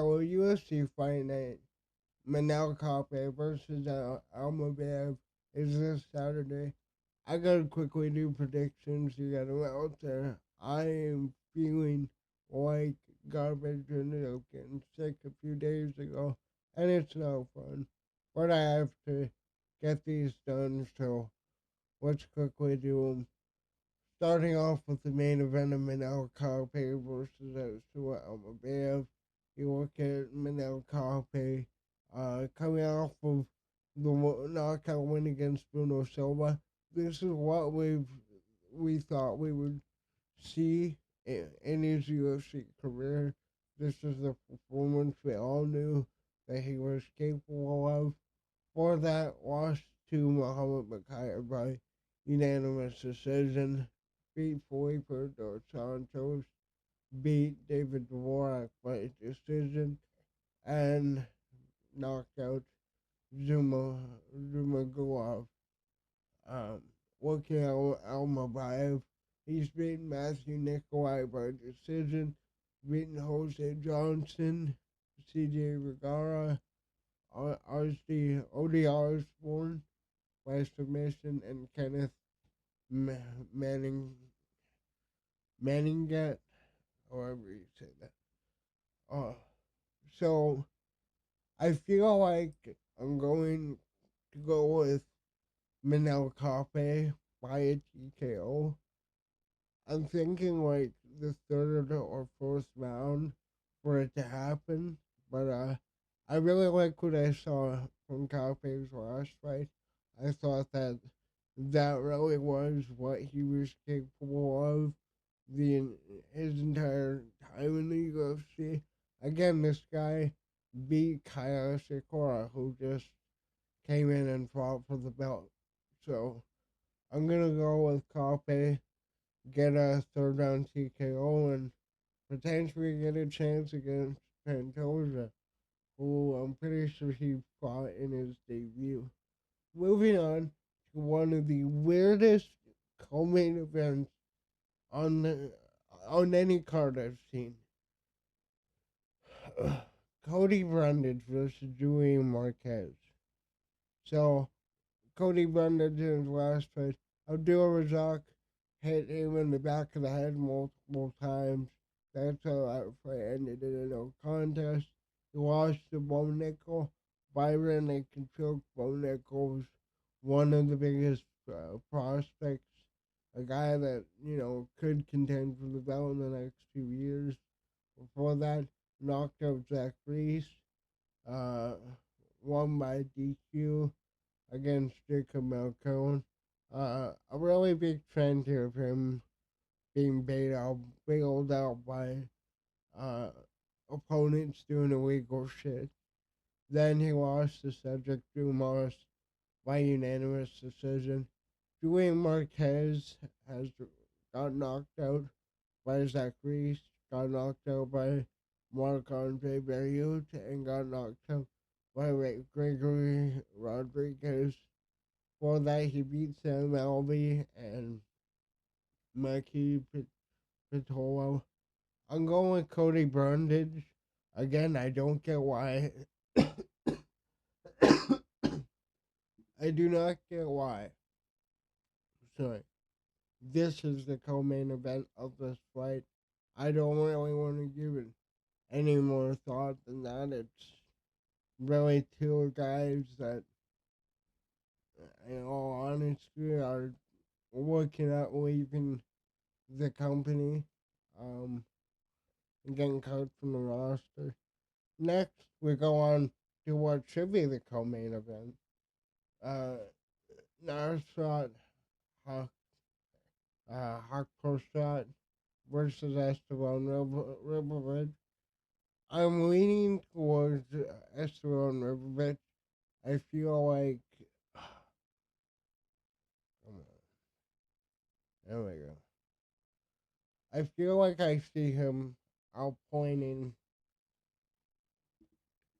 So UFC fight night, Manel Kape versus Almabayev is this Saturday. I gotta quickly do predictions to get them out there. I am feeling like garbage. Ended up getting sick a few days ago, and it's no fun. But I have to get these done, so let's quickly do them. Starting off with the main event of Manel Kape versus Almabayev. You look at Manel Kape coming off of the knockout win against Bruno Silva. This is what we thought we would see in his UFC career. This is the performance we all knew that he was capable of. For that, lost to Muhammad Bakaya by unanimous decision. Beat Felipe dos Santos. Beat David Dvorak by decision. And knocked out Zuma Gulov. Um, Looking at Almabayev, he's beaten Matthew Nikolai by decision, beaten Jose Johnson, CJ Vergara, Odi Osborne by submission, and Kenneth Manning Manningat, however you say that. Uh, so I feel like I'm going to go with Manel Kape by a TKO. I'm thinking like the third or fourth round for it to happen, but I really like what I saw from Kape's last fight. I thought that really was what he was capable of the his entire time in the UFC. Again, this guy beat Kaya Sikora, who just came in and fought for the belt. So I'm gonna go with Kape, get a third round TKO, and potentially get a chance against Pantoja, who I'm pretty sure he fought in his debut. Moving on to one of the weirdest co-main events on on any card I've seen. Cody Brundage versus Julian Marquez. So Cody Brundage in his last fight, Abdul Razak hit him in the back of the head multiple times. That's how that fight ended in a no contest. He lost to Bo Nickel. Byron Akinchuk. Bo Nickel's one of the biggest prospects. A guy that, could contend for the belt in the next 2 years. Before that, knocked out Zach Reese. Uh, Won by DQ against Jacob Malcone. A really big trend here of him being bailed out by uh, opponents doing illegal shit. Then he lost to Cedric Dumas by unanimous decision. Julian Marquez has got knocked out by Zach Reese, got knocked out by Marc-Andre Barriot, and got knocked out by Gregory Rodriguez. For that, he beat Sam Alvey and Mikey Pitolo. I'm going with Cody Brundage. Again, I don't get why. I do not get why. Sorry. This is the co-main event of this fight. I don't really want to give it any more thought than that. It's really two guys that, in all honesty, are looking at leaving the company, um, and getting cut from the roster. Next, we go on to what should be the co-main event. Uh, Narshat Hakporshat versus Esteban Ribovic. I'm leaning towards Esteban Ribovic. I feel like, come on, there we go. I feel like I see him outpointing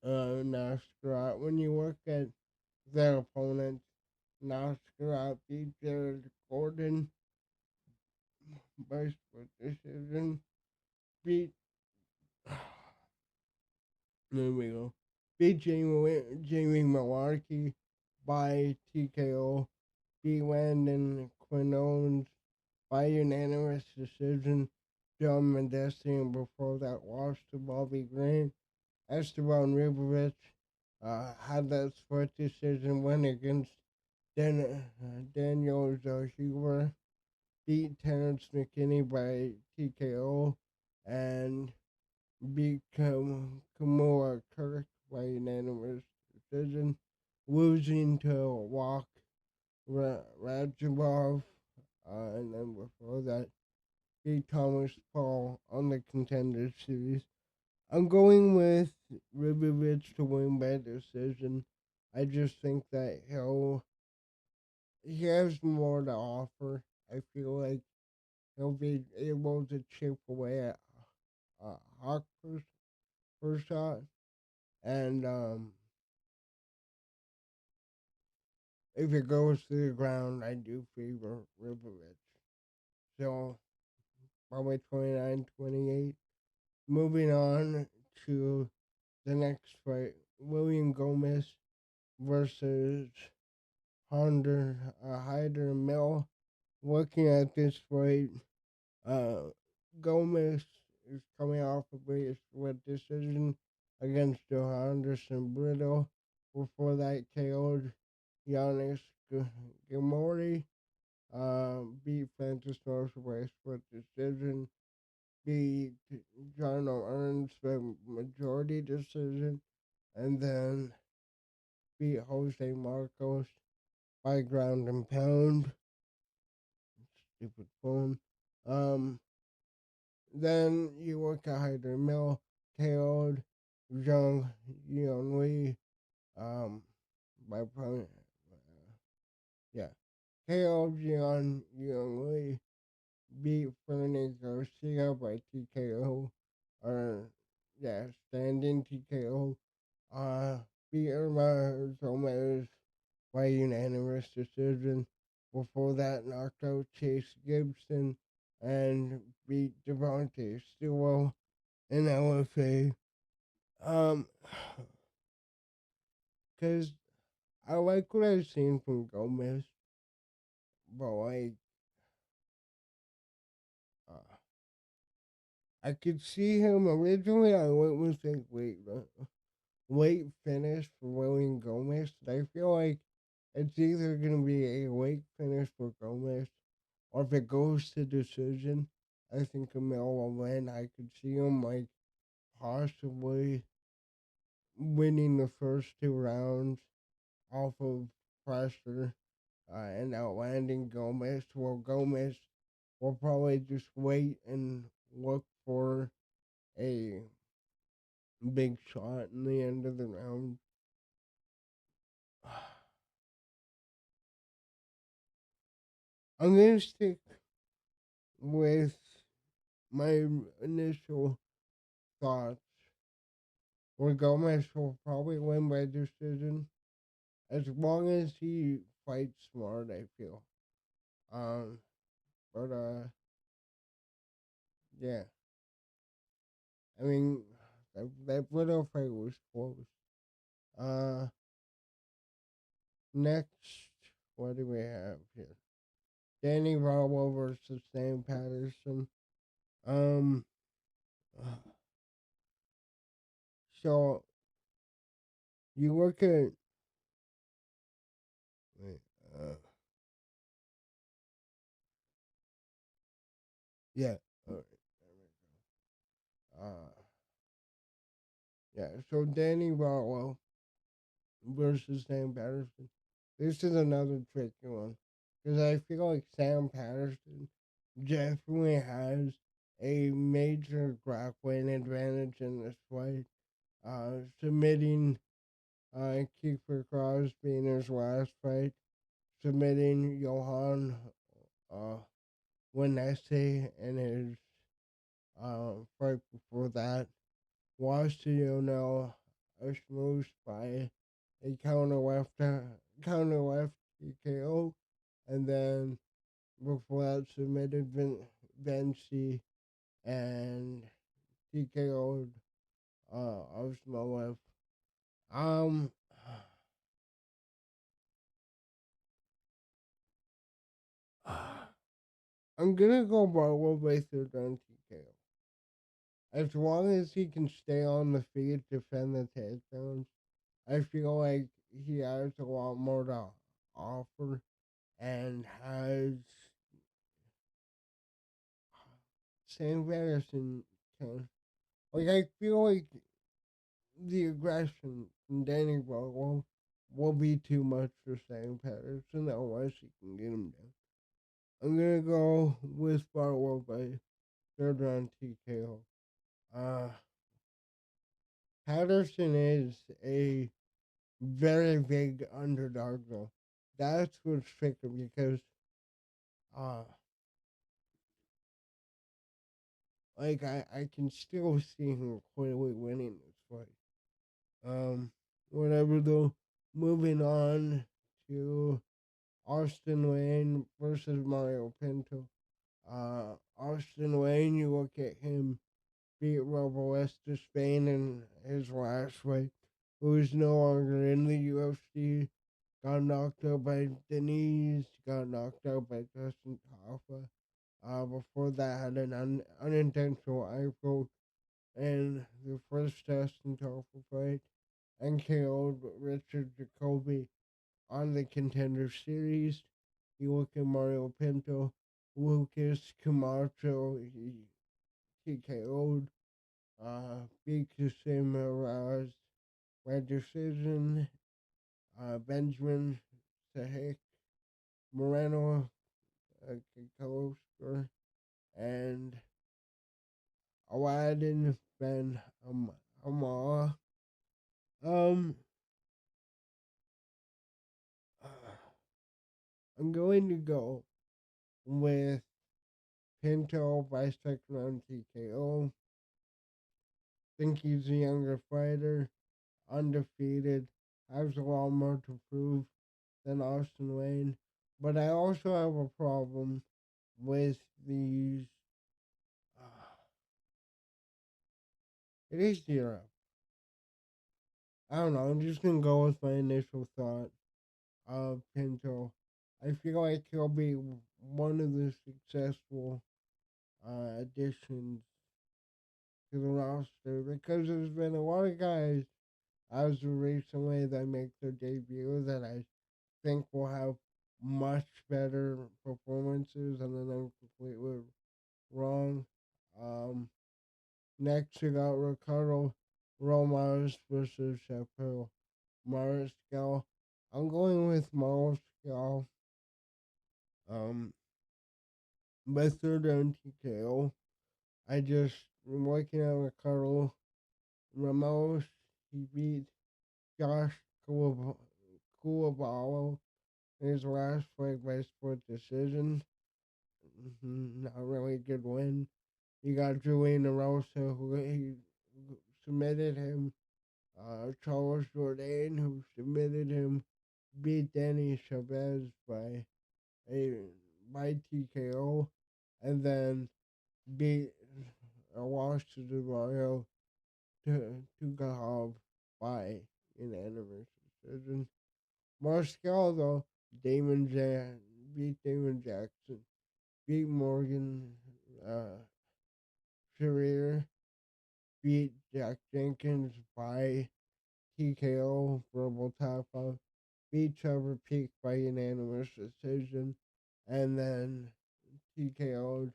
Nascarat. When you look at their opponent, Nascarat beat Jared Gordon by split decision. Beat There we go. Beat Jamie Malarkey by TKO. Beat Landon Quinones by unanimous decision. John Mendesian before that lost to Bobby Green. Esteban Ribovic had that split decision win against Daniel Huber. Beat Terrence McKinney by TKO and beat Kamua Kirk by unanimous decision, losing to Walk Rajabov, and then before that, beat Thomas Paul on the Contender Series. I'm going with Ribovic to win by decision. I just think that he has more to offer. I feel like he'll be able to chip away at Hawk first shot, and if it goes to the ground, I do favor Ribovic. So probably 29-28. Moving on to the next fight, William Gomez versus Hyder Mill. Looking at this fight, uh, Gomez is coming off a big split decision against Johanderson Brito. Before that, KO'd Giannis Gilmore. Beat Francis North by split decision. Beat John Owens by majority decision. And then beat Jose Marcos by ground and pound. Stupid phone. Um, then you look at Hyder Mill, KO'd Zhang Yonwei, by opponent, yeah, KO'd Jian Yonwei, beat Fernie Garcia by TKO, or, yeah, standing TKO, uh, beat Irma Gomez by unanimous decision. Before that, knocked out Chase Gibson and beat Devontae Stewart in LFA. Um, because I like what I've seen from Gomez, but like, uh, I could see him originally. I went with like late finish for William Gomez. I feel like it's either gonna be a late finish for Gomez, or if it goes to decision, I think Camille will win. I could see him like possibly winning the first two rounds off of pressure and outlanding Gomez. Well, Gomez will probably just wait and look for a big shot in the end of the round. I'm going to stick with my initial thoughts where Gomez will probably win by decision as long as he fights smart, I feel. Um, but, yeah. I mean, that Widow fight was close. Uh, Next, what do we have here? Danny Rowell versus Sam Patterson. Um, so you look at, wait, yeah, all right, uh, yeah. So Danny Rowell versus Sam Patterson. This is another tricky one because I feel like Sam Patterson definitely has a major grappling advantage in this fight. Submitting Kiefer Crosby in his last fight, submitting Johan uh, Winese in his fight before that, lost to Lionel Ashmoose by a counter left TKO, and then before that submitted Vinci and TKO'd Almabayev. Um, I'm gonna go Barlow third round TKO. As long as he can stay on the feet, defend the takedowns, I feel like he has a lot more to offer and has Sam Patterson can. Like, I feel like the aggression from Danny Barlow will be too much for Sam Patterson unless he can get him down. I'm gonna go with Barlow by third round TKO. Uh, Patterson is a very big underdog though. That's what's tricky because uh I can still see him clearly winning this fight. Whatever though. Moving on to Austin Wayne versus Mario Pinto. Austin Wayne, you look at him beat Robles to Spain in his last fight, who is no longer in the UFC. Got knocked out by Denise, got knocked out by Justin Tafa. Before that, had an unintentional eye poke in the first Justin Tafa fight and KO'd Richard Jacoby on the Contender Series. You look at Mario Pinto, Lucas Camacho, he TKO'd, beat Kusema Raz by decision, Benjamin Sahik, Moreno Kikosker, and Aladdin Ben Amala. Um, I'm going to go with Pinto by second round TKO. Think he's a younger fighter, undefeated, has a lot more to prove than Austin Wayne. But I also have a problem with these. Uh, it is Europe. I don't know. I'm just gonna go with my initial thought of Pinto. I feel like he'll be one of the successful additions to the roster because there's been a lot of guys as of recently that make their debut that I think will have much better performances, and then I'm completely wrong. Um, Next, we got Ricardo Romas versus Chappelle Mariscal. I'm going with Mariscal. Um, by third round TKO. I just am working on Ricardo Ramos. He beat Josh Kulabalo in his last fight by split decision. Not really a good win. You got Julian Rosa, who he submitted him. Charles Jourdain, who submitted him, beat Danny Chavez a by TKO, and then beat a loss to Mario to Gahav by unanimous decision. Marscal though, beat Damon Jackson, beat Morgan Ferrer, beat Jack Jenkins by TKO, verbal tap out, beat Trevor Peak by unanimous decision, and then TKO'd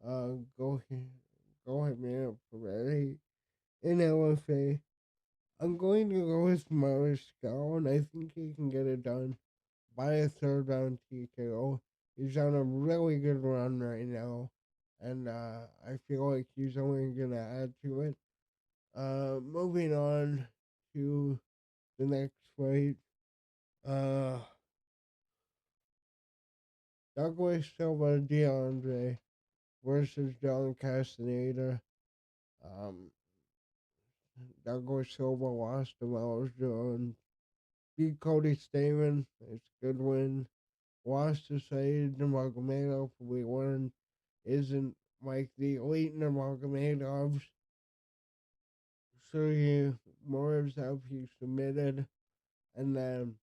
go go hit me up Ferrari in LFA. I'm going to go with Mariscal, and I think he can get it done by a third round TKO. He's on a really good run right now, and I feel like he's only going to add to it. Moving on to the next fight. Uh, Douglas Silva DeAndre versus John Castaneda. Um, Douglas Silva lost to Miles Jones. Beat Cody Stamen. It's a good win. Lost to Saeed Nurmagomedov. We learned isn't like the elite Nurmagomedovs. So he more himself, he submitted, and then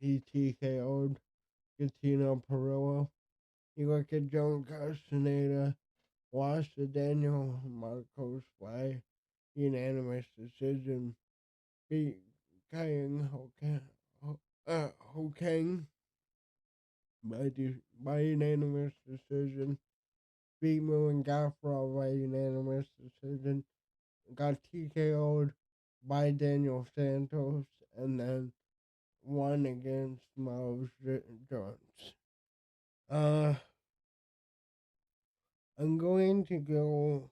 he TKO'd Gatino Perillo. You look at Joan Castaneda, lost to Daniel Marcos by unanimous decision, beat Kang Hokang by unanimous decision, beat Mulan Gaffarov by unanimous decision, got TKO'd by Daniel Santos, and then won against Miles Jones. I'm going to go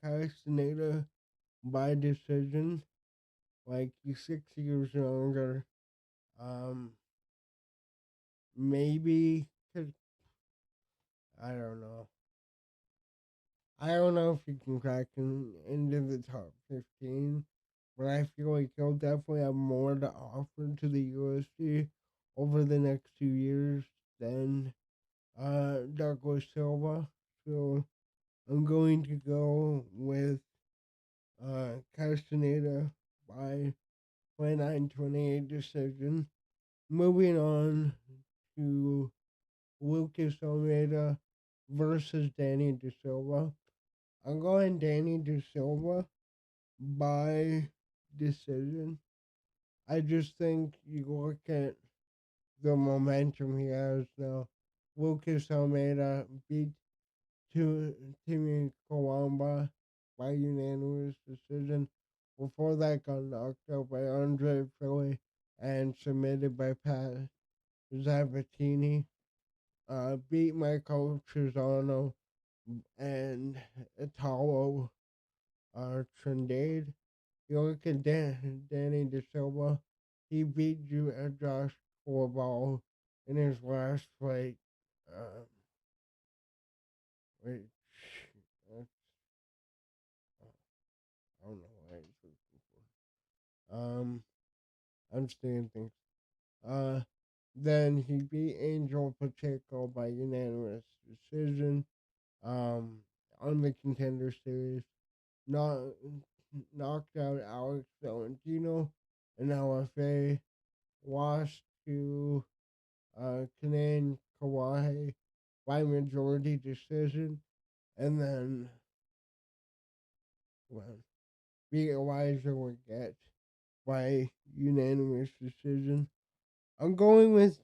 Castaneda by decision. Like he's 6 years younger. Um, maybe 'cause I don't know. I don't know if he can crack into the top 15, but I feel like he'll definitely have more to offer to the UFC over the next 2 years than Douglas Silva. So I'm going to go with Castaneda by 29-28 decision. Moving on to Lucas Almeida versus Danny De Silva. I'm going Danny De Silva by decision. I just think you look at the momentum he has now. Lucas Almeida beat Timmy Kawamba by unanimous decision. Before that, got knocked out by Andre Philly and submitted by Pat Zabatini. Beat Michael Trizano and Italo Trindade. You look at Danny De Silva, he beat Josh Corval in his last fight. Uh, which, uh, I don't know why he's looking for. I'm staying things. Uh, then he beat Angel Pacheco by unanimous decision. Um, on the Contender Series, not knocked out Alex Valentino in LFA, lost to Kanan Kawahe by majority decision, and then well, beat Elijah Leggett by unanimous decision. I'm going with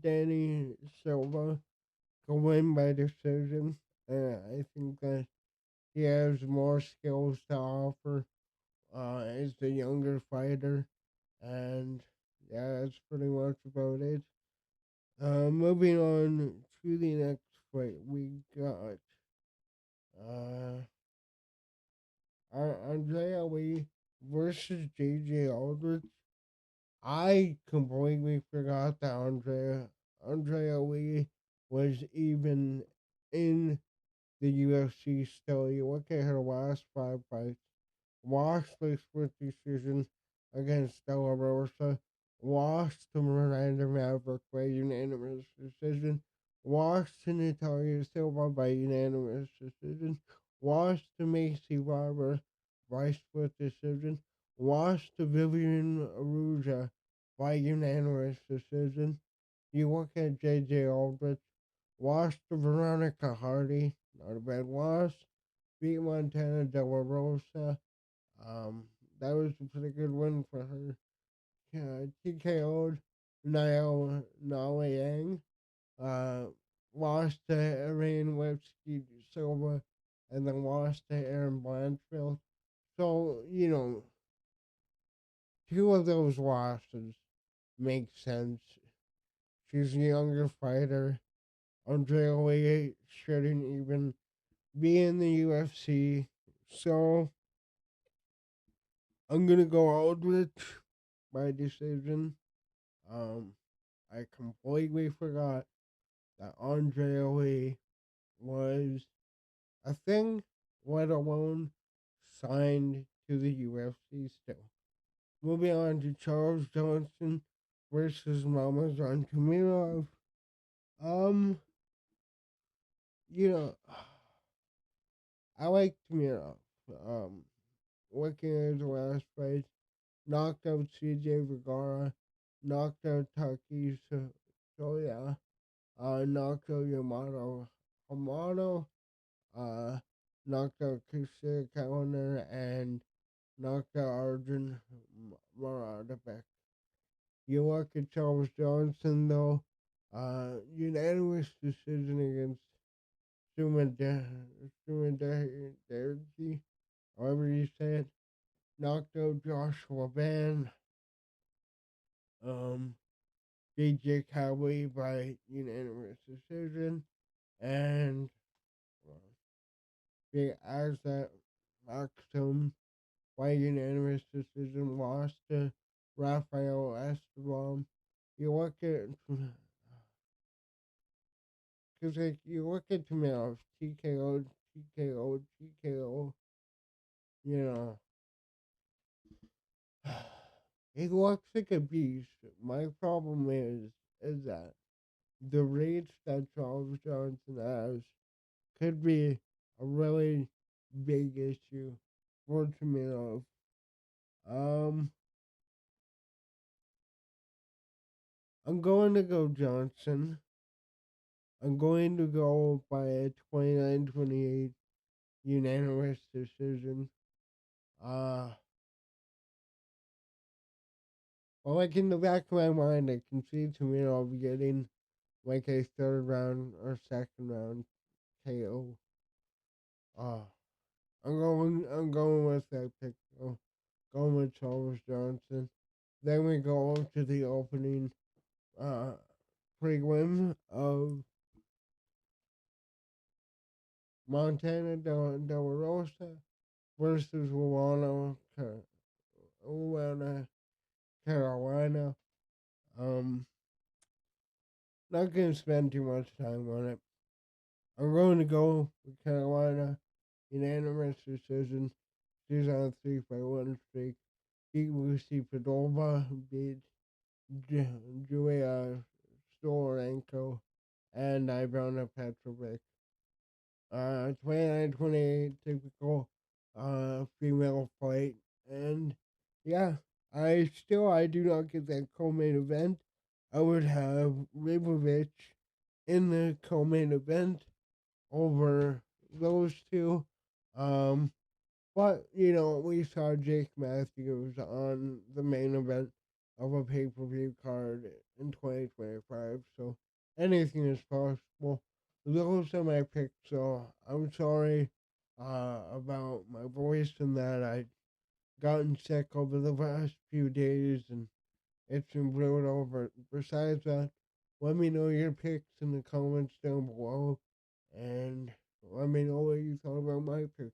Danny Silva to win by decision. I think that he has more skills to offer as the younger fighter, and yeah, that's pretty much about it. Moving on to the next fight, we got uh, Andrea Lee versus JJ Aldrich. I completely forgot that Andrea Lee was even in the UFC still. You look at her last 5 fights. Lost by split decision against De La Rosa. Lost to Miranda Maverick by unanimous decision. Lost to Natalia Silva by unanimous decision. Lost to Macy Barber by split decision. Lost to Vivian Aruja by unanimous decision. You look at JJ Aldrich. Lost to Veronica Hardy. Not a bad loss. Beat Montana De La Rosa. That was a pretty good win for her. TKO'd Nala Yang. Uh, lost to Ariane Lipsky Silva, and then lost to Aaron Blanchfield. So, two of those losses make sense. She's a younger fighter. Andrea Lee shouldn't even be in the UFC. So, I'm gonna go Aldrich by decision. Um, I completely forgot that Andre Lee was a thing, let alone signed to the UFC still. Moving on to Charles Johnson versus Ramazan Tamirov. Um, you know, I like Tamirov. Um, looking at his last fight, knocked out CJ Vergara, knocked out Taki, so yeah, knocked out Yamato Hamado, uh, knocked out Kushir Kaliner, and knocked out Arjun Maradabek. You look at Charles Johnson, though, unanimous decision against Sumadergi, however you say it, knocked out Joshua Ban, um, DJ Cowboy by unanimous decision, and Big Azat Maxim by unanimous decision lost to Rafael Esteban. You look at, because like, you look at Tomatoes, TKO, TKO, TKO, you know, he looks like a beast. My problem is that the reach that Charles Johnson has could be a really big issue for Tomatoes. Um, I'm going to go Johnson. I'm going to go by a 29-28 unanimous decision. Uh, well, like in the back of my mind, I can see Tomatoes getting like a third round or second round KO. Uh, I'm going with that pick. Though. Going with Charles Johnson. Then we go on to the opening uh, prelim of Montana Del Rosa versus Luana, Carolina. Um, not gonna spend too much time on it. I'm going to go with Carolina. Unanimous decision. She's on a 3-1 streak. Beat Lucy Padova. Beat Julia Storenko. And Ivana Petrovic. 29-28, typical female fight. And yeah, I do not get that co-main event. I would have Ribovich in the co-main event over those two. Um, but we saw Jake Matthews on the main event of a pay-per-view card in 2025, so anything is possible. Those are my picks, so I'm sorry about my voice and that I gotten sick over the last few days and it's been brutal. But besides that, let me know your picks in the comments down below and let me know what you thought about my picks.